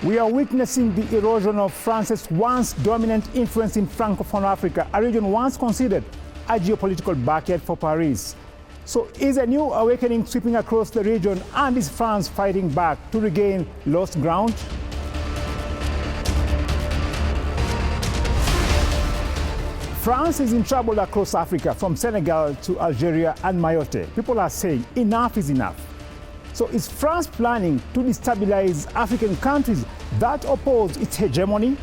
We are witnessing the erosion of France's once dominant influence in Francophone Africa, a region once considered a geopolitical backyard for Paris. So is a new awakening sweeping across the region, and is France fighting back to regain lost ground? France is in trouble across Africa, from Senegal to Algeria and Mayotte. People are saying enough is enough. So is France planning to destabilize African countries that oppose its hegemony?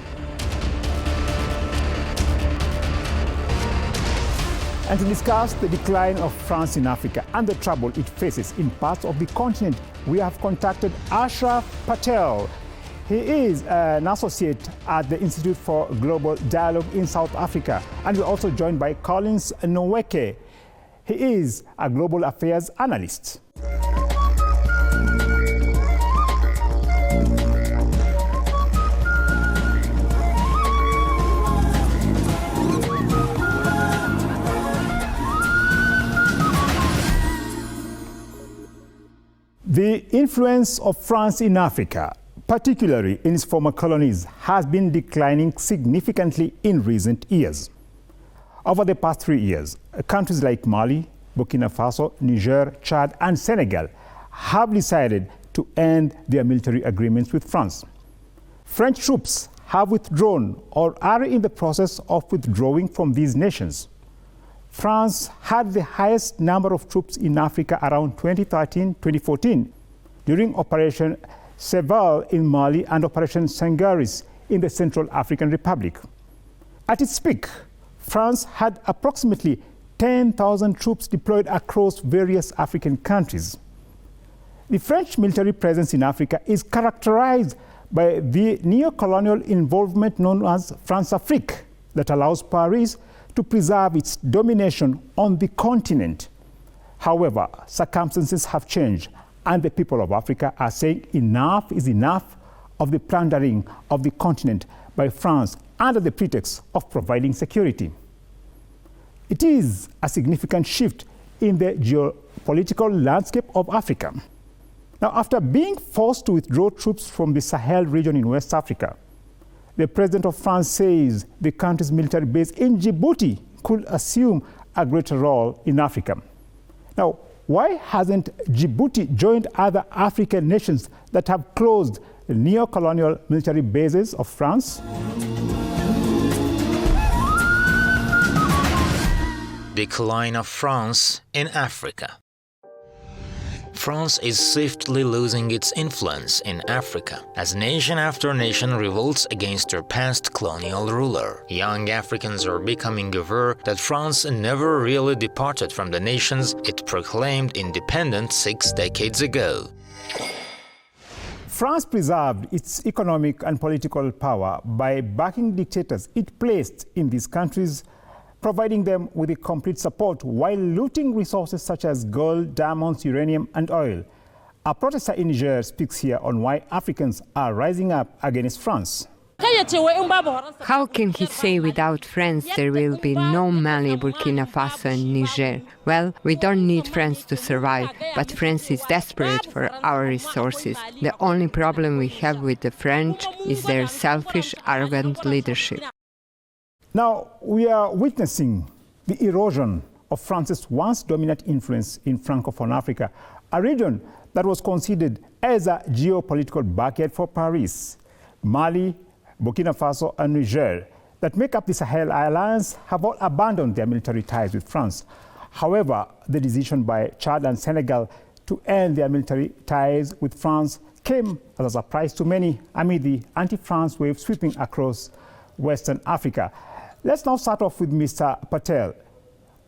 And to discuss the decline of France in Africa and the trouble it faces in parts of the continent, we have contacted Ashraf Patel. He is an associate at the Institute for Global Dialogue in South Africa. And we're also joined by Collins Nweke. He is a global affairs analyst. The influence of France in Africa, particularly in its former colonies, has been declining significantly in recent years. Over the past 3 years, countries like Mali, Burkina Faso, Niger, Chad, and Senegal have decided to end their military agreements with France. French troops have withdrawn or are in the process of withdrawing from these nations. France had the highest number of troops in Africa around 2013-2014 during Operation Seval in Mali and Operation Sangaris in the Central African Republic. At its peak, France had approximately 10,000 troops deployed across various African countries. The French military presence in Africa is characterized by the neo-colonial involvement known as Françafrique that allows Paris to preserve its domination on the continent. However, circumstances have changed, and the people of Africa are saying enough is enough of the plundering of the continent by France under the pretext of providing security. It is a significant shift in the geopolitical landscape of Africa. Now, after being forced to withdraw troops from the Sahel region in West Africa, the president of France says the country's military base in Djibouti could assume a greater role in Africa. Now, why hasn't Djibouti joined other African nations that have closed the neo-colonial military bases of France? Decline of France in Africa. France is swiftly losing its influence in Africa as nation after nation revolts against their past colonial ruler. Young Africans are becoming aware that France never really departed from the nations it proclaimed independent 6 decades ago. France preserved its economic and political power by backing dictators it placed in these countries, providing them with a complete support while looting resources such as gold, diamonds, uranium, and oil. A protester in Niger speaks here on why Africans are rising up against France. How can he say without France there will be no Mali, Burkina Faso and Niger? Well, we don't need France to survive, but France is desperate for our resources. The only problem we have with the French is their selfish, arrogant leadership. Now, we are witnessing the erosion of France's once dominant influence in Francophone Africa, a region that was considered as a geopolitical backyard for Paris. Mali, Burkina Faso, and Niger, that make up the Sahel Alliance, have all abandoned their military ties with France. However, the decision by Chad and Senegal to end their military ties with France came as a surprise to many amid the anti-France wave sweeping across Western Africa. Let's now start off with Mr. Patel.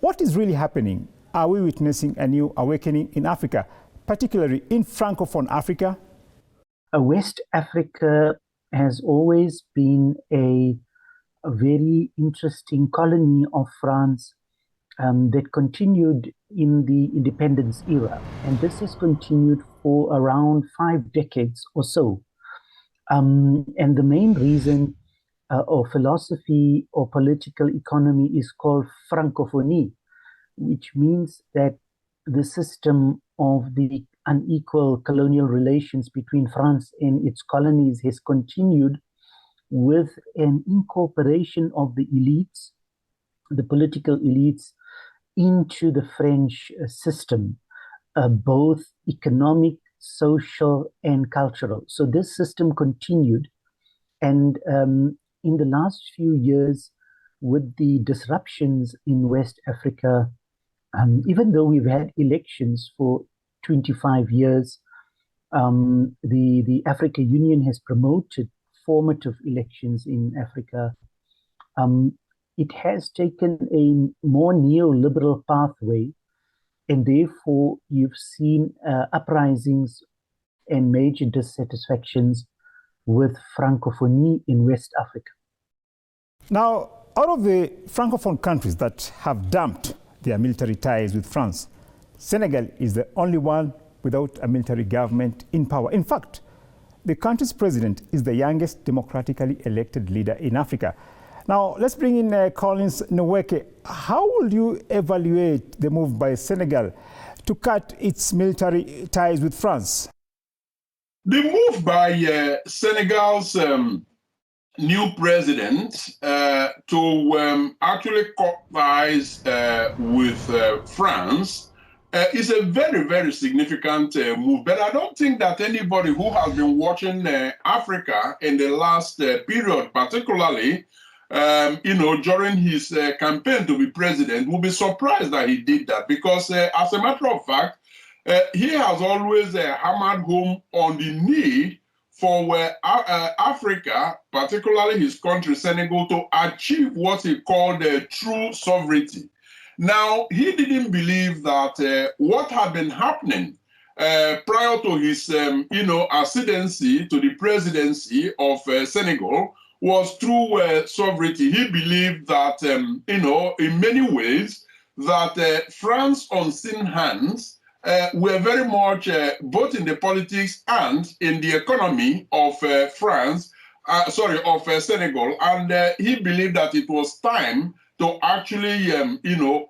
What is really happening? Are we witnessing a new awakening in Africa, particularly in Francophone Africa? West Africa has always been a very interesting colony of France that continued in the independence era. And this has continued for around 5 decades or so. And the main reason or philosophy or political economy is called Francophonie, which means that the system of the unequal colonial relations between France and its colonies has continued with an incorporation of the elites, the political elites, into the French system, both economic, social, and cultural. So this system continued. And in the last few years, with the disruptions in West Africa, even though we've had elections for 25 years, the Africa Union has promoted formative elections in Africa. It has taken a more neoliberal pathway, and therefore you've seen uprisings and major dissatisfactions with Francophonie in West Africa. Now, out of the Francophone countries that have dumped their military ties with France, Senegal is the only one without a military government in power. In fact, the country's president is the youngest democratically elected leader in Africa. Now, let's bring in Collins Nweke. How would you evaluate the move by Senegal to cut its military ties with France? The move by Senegal's new president to actually cut ties with France is a very, very significant move. But I don't think that anybody who has been watching Africa in the last period, particularly during his campaign to be president, will be surprised that he did that, because as a matter of fact, he has always hammered home on the need for Africa, particularly his country, Senegal, to achieve what he called true sovereignty. Now, he didn't believe that what had been happening prior to his, ascendancy to the presidency of Senegal was true sovereignty. He believed that, in many ways, that France unseen hands were very much both in the politics and in the economy of Senegal. And he believed that it was time to actually,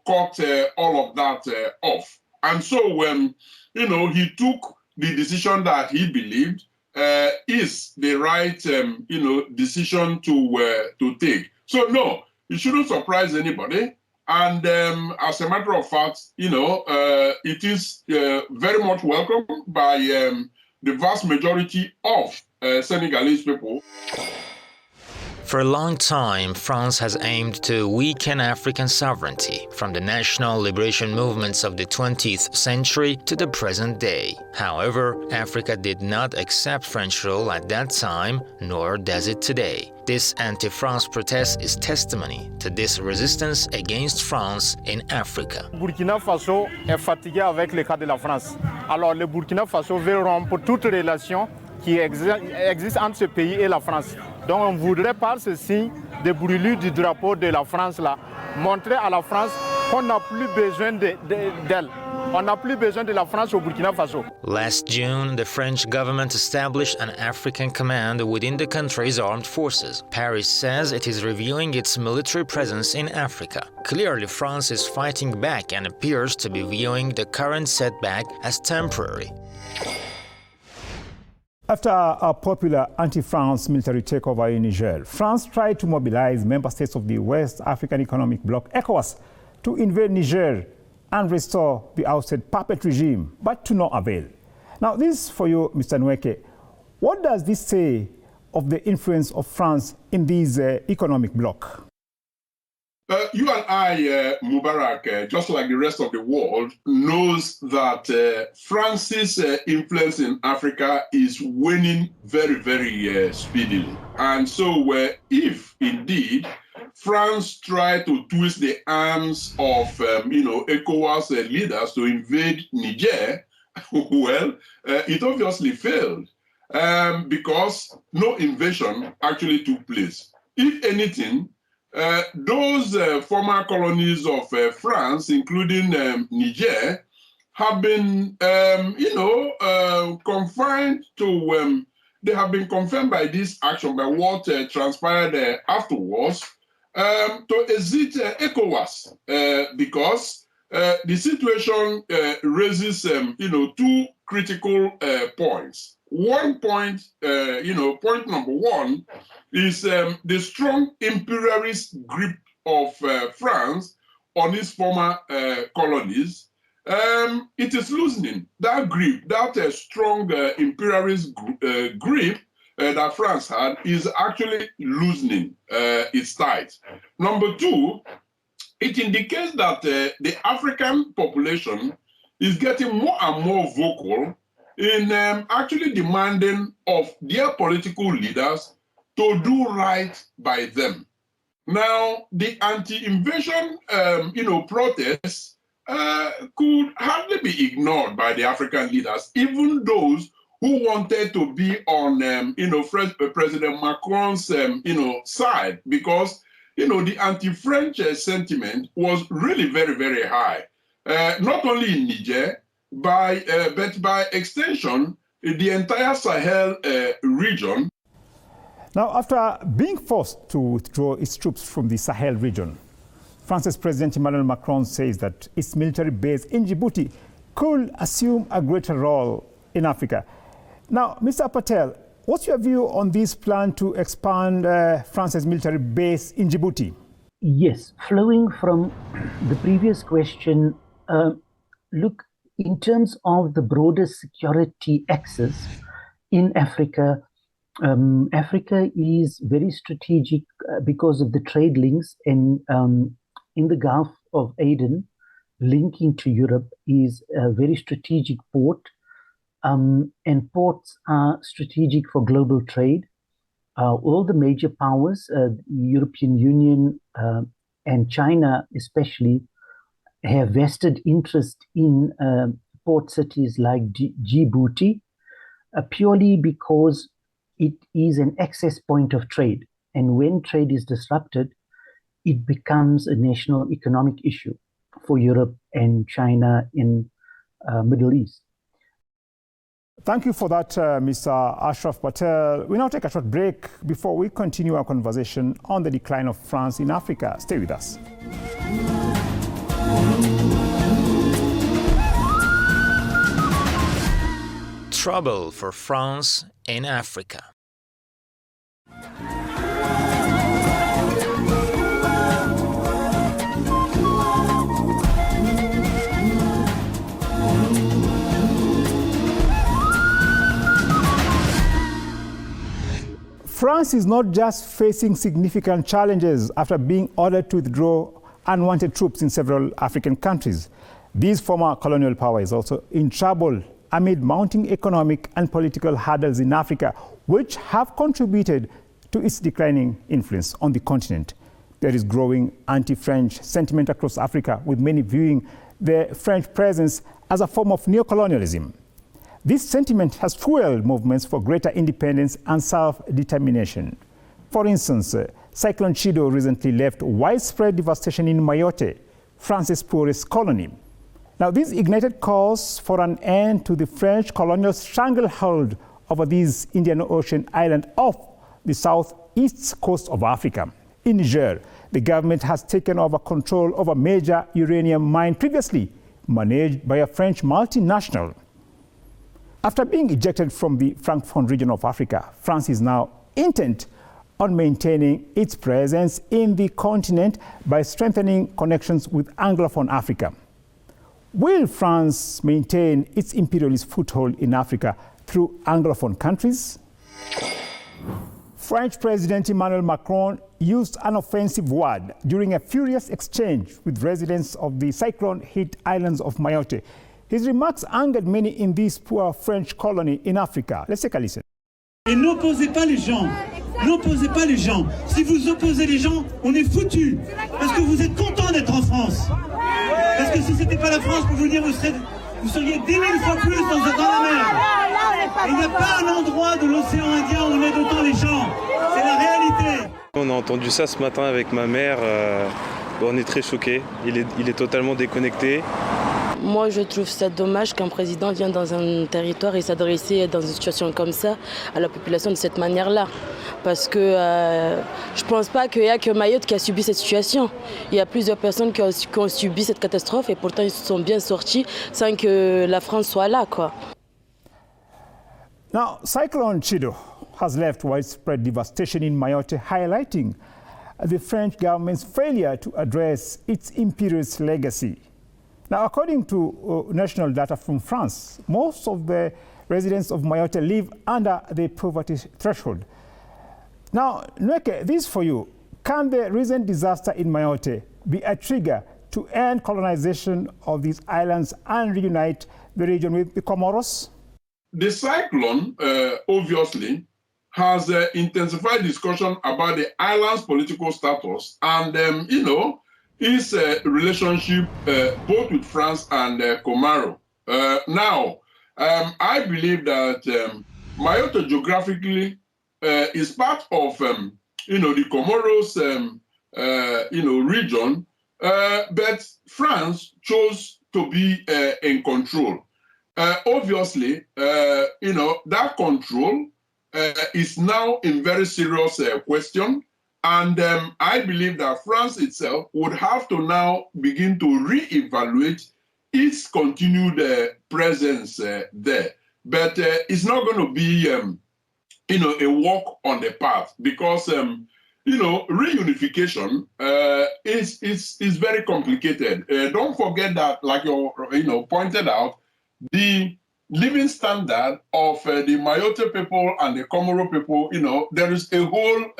cut all of that off. And so, he took the decision that he believed is the right, decision to take. So no, it shouldn't surprise anybody. And as a matter of fact, it is very much welcomed by the vast majority of Senegalese people. For a long time, France has aimed to weaken African sovereignty, from the national liberation movements of the 20th century to the present day. However, Africa did not accept French rule at that time, nor does it today. This anti-France protest is testimony to this resistance against France in Africa. Burkina Faso est fatigué avec le cas de la France. Alors le Burkina Faso veut rompre toute relation qui existe entre ce pays et la France. Donc on voudrait par ce signe de brûlure du drapeau de la France là, montrer à la France qu'on n'a plus besoin d'elle. On n'a plus besoin de la France au Burkina Faso. Last June, the French government established an African command within the country's armed forces. Paris says it is reviewing its military presence in Africa. Clearly, France is fighting back and appears to be viewing the current setback as temporary. After a popular anti-France military takeover in Niger, France tried to mobilize member states of the West African Economic Bloc, ECOWAS, to invade Niger and restore the ousted puppet regime, but to no avail. Now, this is for you, Mr. Nweke. What does this say of the influence of France in this economic bloc? You and I, Mubarak, just like the rest of the world, knows that France's influence in Africa is waning very, very speedily. And so if indeed France tried to twist the arms of, ECOWAS leaders to invade Niger, well, it obviously failed because no invasion actually took place. If anything, those former colonies of France, including Niger, have been, confined to, they have been confirmed by this action, by what transpired afterwards, to exit ECOWAS, because the situation raises, two critical points. One point, point number one is the strong imperialist grip of France on its former colonies. It is loosening. That grip, that strong imperialist grip that France had is actually loosening its ties. Number two, it indicates that the African population is getting more and more vocal in actually demanding of their political leaders to do right by them. Now, the anti-invasion, protests could hardly be ignored by the African leaders, even those who wanted to be on, President Macron's, side, because, the anti-French sentiment was really very, very high. Not only in Niger, but by extension, the entire Sahel region. Now, after being forced to withdraw its troops from the Sahel region, France's President Emmanuel Macron says that its military base in Djibouti could assume a greater role in Africa. Now, Mr. Patel, what's your view on this plan to expand France's military base in Djibouti? Yes, flowing from the previous question, look, in terms of the broader security axis in Africa, Africa is very strategic because of the trade links, and in the Gulf of Aden, linking to Europe, is a very strategic port, and ports are strategic for global trade. All the major powers, the European Union and China especially, have vested interest in port cities like Djibouti, purely because it is an access point of trade. And when trade is disrupted, it becomes a national economic issue for Europe and China in Middle East. Thank you for that, Mr. Ashraf Patel. We now take a short break before we continue our conversation on the decline of France in Africa. Stay with us. Trouble for France in Africa. France is not just facing significant challenges after being ordered to withdraw unwanted troops in several African countries. This former colonial power is also in trouble amid mounting economic and political hurdles in Africa, which have contributed to its declining influence on the continent. There is growing anti-French sentiment across Africa, with many viewing the French presence as a form of neocolonialism. This sentiment has fueled movements for greater independence and self-determination. For instance, Cyclone Chido recently left widespread devastation in Mayotte, France's poorest colony. Now, this ignited calls for an end to the French colonial stranglehold over this Indian Ocean island off the southeast coast of Africa. In Niger, the government has taken over control of a major uranium mine previously managed by a French multinational. After being ejected from the Francophone region of Africa, France is now intent on maintaining its presence in the continent by strengthening connections with Anglophone Africa. Will France maintain its imperialist foothold in Africa through Anglophone countries? French President Emmanuel Macron used an offensive word during a furious exchange with residents of the cyclone-hit islands of Mayotte. His remarks angered many in this poor French colony in Africa. Let's take a listen. Et n'opposez pas les gens. N'opposez pas les gens. Si vous opposez les gens, on est foutus. Parce que vous êtes contents d'être en France. Parce que si c'était pas la France, pour vous dire, vous seriez 10 000 fois plus dans la mer. Il n'y a pas un endroit de l'océan Indien où on aide autant les gens. C'est la réalité. On a entendu ça ce matin avec ma mère. On est très choqués. Il est totalement déconnecté. Moi, je trouve ça dommage qu'un président vienne dans un territoire et s'adresser dans une situation comme ça à la population de cette manière-là. Parce que je ne pense pas qu'il n'y a que Mayotte qui a subi cette situation. Il y a plusieurs personnes qui ont subi cette catastrophe et pourtant ils se sont bien sortis sans que la France soit là, quoi. Now, Cyclone Chido has left widespread devastation in Mayotte, highlighting the French government's failure to address its imperialist legacy. Now, according to national data from France, most of the residents of Mayotte live under the poverty threshold. Now, Nweke, this for you. Can the recent disaster in Mayotte be a trigger to end colonization of these islands and reunite the region with the Comoros? The cyclone, obviously, has intensified discussion about the island's political status and, its relationship both with France and Comoro. Now, I believe that Mayotte geographically is part of, the Comoros, region, but France chose to be in control. Obviously, that control is now in very serious question. And I believe that France itself would have to now begin to reevaluate its continued presence there. But it's not going to be, a walk on the path because, reunification is very complicated. Don't forget that, like you pointed out, the living standard of the Mayotte people and the Comoro people, there is a whole,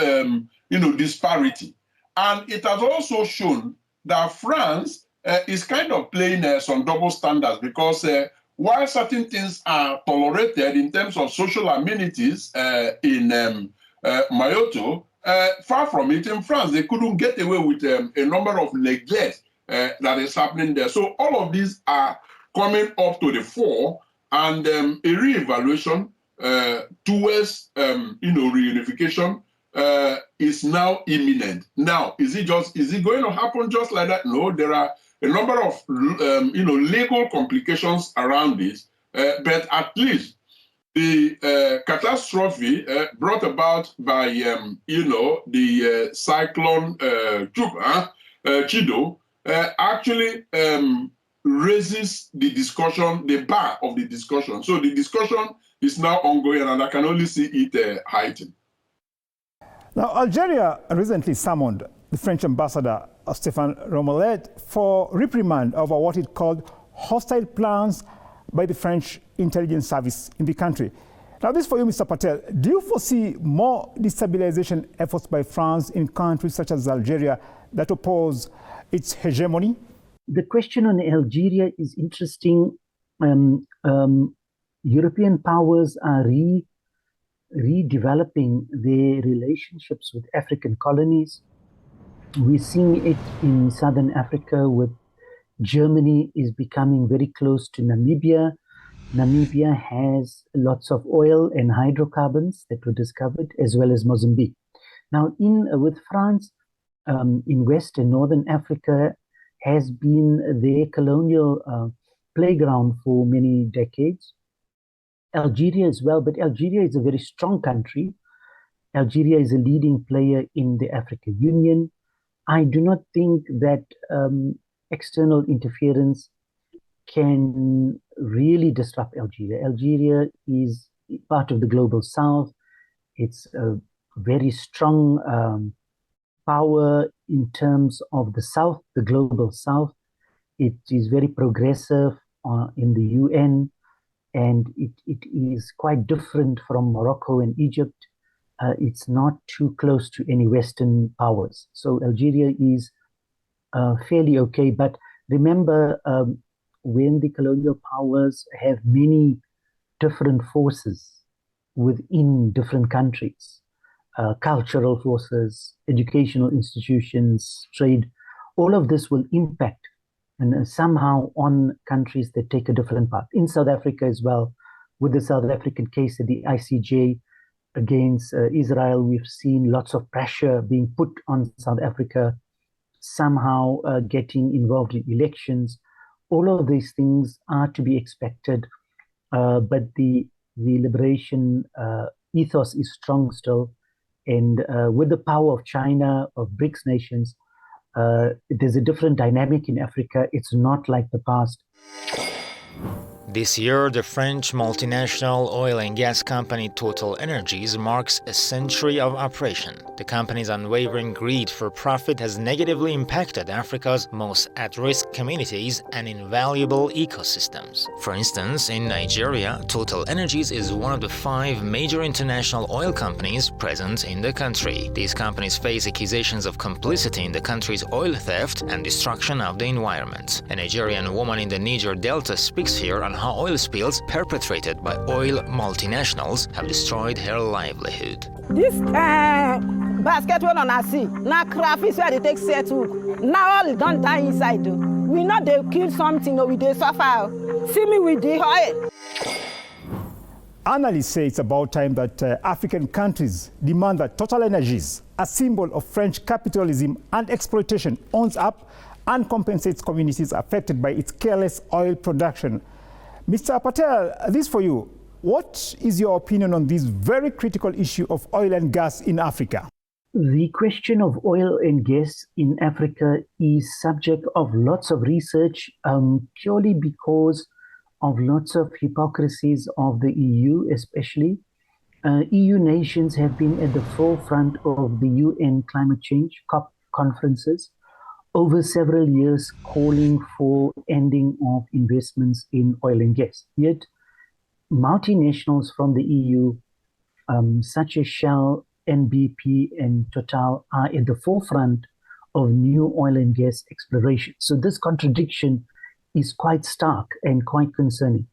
disparity. And it has also shown that France is kind of playing some double standards because while certain things are tolerated in terms of social amenities in Mayotte, far from it in France, they couldn't get away with a number of neglect that is happening there. So all of these are coming up to the fore, and a re-evaluation towards reunification is now imminent. Now, is it going to happen just like that? No, there are a number of legal complications around this, but at least the catastrophe brought about by the cyclone Chido actually raises the discussion, the bar of the discussion. So the discussion is now ongoing, and I can only see it heightened. Now, Algeria recently summoned the French ambassador, Stéphane Romolet, for reprimand over what it called hostile plans by the French intelligence service in the country. Now, this for you, Mr. Patel. Do you foresee more destabilization efforts by France in countries such as Algeria that oppose its hegemony? The question on Algeria is interesting. European powers are redeveloping their relationships with African colonies. We're seeing it in Southern Africa with Germany is becoming very close to Namibia. Namibia has lots of oil and hydrocarbons that were discovered, as well as Mozambique. Now, with France, in West and Northern Africa, has been their colonial playground for many decades. Algeria as well, but Algeria is a very strong country. Algeria is a leading player in the African Union. I do not think that external interference can really disrupt Algeria. Algeria is part of the global South. It's a very strong power in terms of the South, the global South. It is very progressive in the UN, and it is quite different from Morocco and Egypt. It's not too close to any Western powers. So Algeria is fairly okay. But remember, when the colonial powers have many different forces within different countries, cultural forces, educational institutions, trade, all of this will impact and somehow on countries that take a different path. In South Africa as well, with the South African case at the ICJ against Israel, we've seen lots of pressure being put on South Africa, somehow getting involved in elections. all of these things are to be expected, but the liberation ethos is strong still. And with the power of China, of BRICS nations, there's a different dynamic in Africa. It's not like the past. This year, the French multinational oil and gas company Total Energies marks a century of operation. The company's unwavering greed for profit has negatively impacted Africa's most at-risk communities and invaluable ecosystems. For instance, in Nigeria, Total Energies is one of the 5 major international oil companies present in the country. These companies face accusations of complicity in the country's oil theft and destruction of the environment. A Nigerian woman in the Niger Delta speaks here on how oil spills perpetrated by oil multinationals have destroyed her livelihood. This basket one on our sea, now crayfish where they take settle. Now all don't die inside. We know they kill something or we they suffer. See me with the oil. Analysts say it's about time that African countries demand that Total Energies, a symbol of French capitalism and exploitation, owns up and compensates communities affected by its careless oil production. Mr. Patel, this for you. What is your opinion on this very critical issue of oil and gas in Africa? The question of oil and gas in Africa is subject of lots of research, purely because of lots of hypocrisies of the EU, especially. EU nations have been at the forefront of the UN climate change COP conferences over several years, calling for ending of investments in oil and gas. Yet, multinationals from the EU, such as Shell, NBP, and Total, are at the forefront of new oil and gas exploration. So this contradiction is quite stark and quite concerning.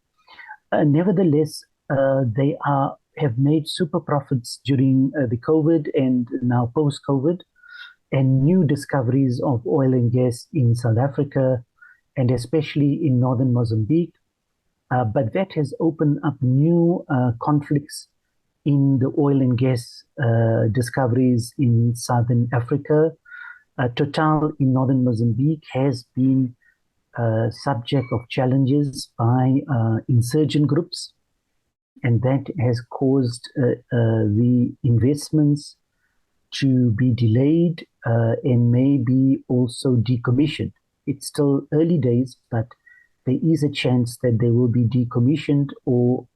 Nevertheless, they have made super profits during the COVID and now post-COVID, and new discoveries of oil and gas in South Africa and especially in northern Mozambique. But that has opened up new conflicts in the oil and gas discoveries in southern Africa. Total in northern Mozambique has been subject of challenges by insurgent groups, and that has caused the investments to be delayed and maybe also decommissioned. It's still early days, but there is a chance that they will be decommissioned or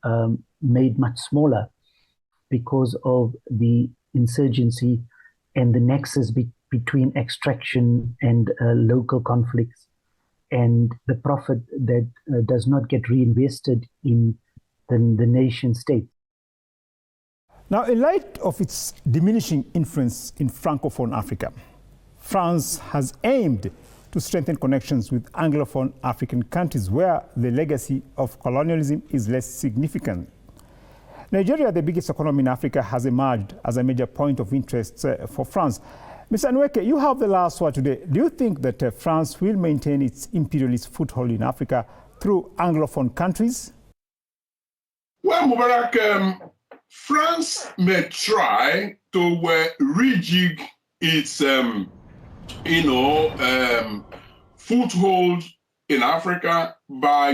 made much smaller because of the insurgency and the nexus between extraction and local conflicts, and the profit that does not get reinvested in the nation state. Now, in light of its diminishing influence in Francophone Africa, France has aimed to strengthen connections with Anglophone African countries where the legacy of colonialism is less significant. Nigeria, the biggest economy in Africa, has emerged as a major point of interest for France. Mr. Nweke, you have the last word today. Do you think that France will maintain its imperialist foothold in Africa through Anglophone countries? Well, Mubarak, France may try to rejig its, foothold in Africa by,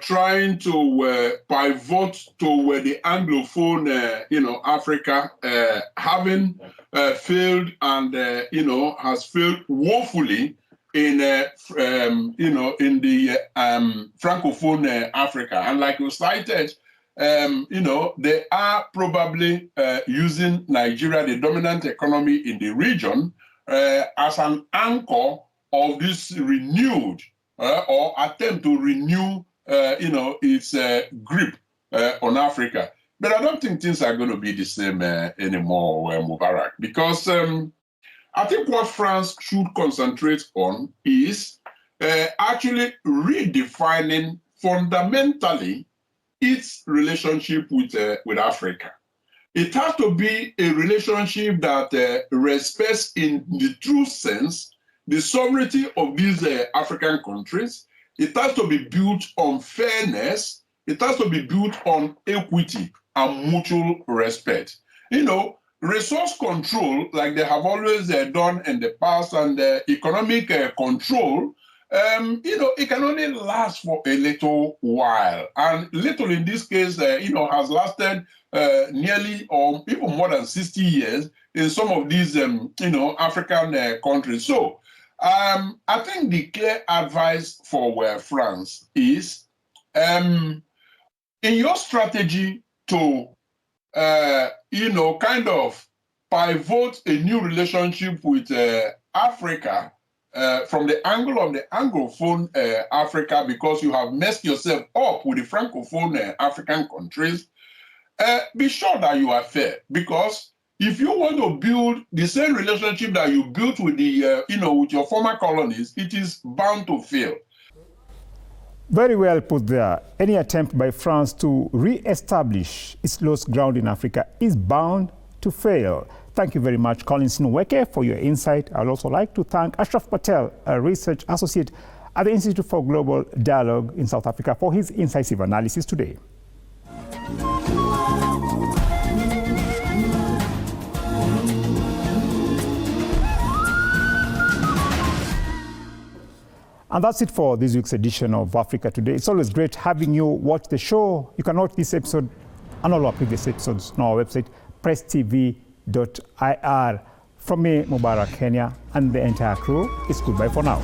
trying to pivot toward the Anglophone, Africa, having failed and, has failed woefully in the Francophone Africa. And like you cited, they are probably using Nigeria, the dominant economy in the region, as an anchor of this renewed or attempt to renew, its grip on Africa. But I don't think things are going to be the same anymore, Mubarak, because I think what France should concentrate on is actually redefining fundamentally its relationship with Africa. It has to be a relationship that respects in the true sense the sovereignty of these African countries. It has to be built on fairness. It has to be built on equity and mutual respect. resource control, like they have always done in the past, and economic control, it can only last for a little while. And little in this case, has lasted nearly or even more than 60 years in some of these, African countries. So I think the clear advice for France is, in your strategy to, kind of pivot a new relationship with Africa from the angle of the Anglophone Africa, because you have messed yourself up with the Francophone African countries, be sure that you are fair, because if you want to build the same relationship that you built with the, with your former colonies, it is bound to fail. Very well put there. Any attempt by France to re-establish its lost ground in Africa is bound to fail. Thank you very much, Collins Nweke, for your insight. I'd also like to thank Ashraf Patel, a research associate at the Institute for Global Dialogue in South Africa, for his incisive analysis today. And that's it for this week's edition of Africa Today. It's always great having you watch the show. You can watch this episode and all our previous episodes on our website, presstv.ir. From me, Mubarak Kenya, and the entire crew, it's goodbye for now.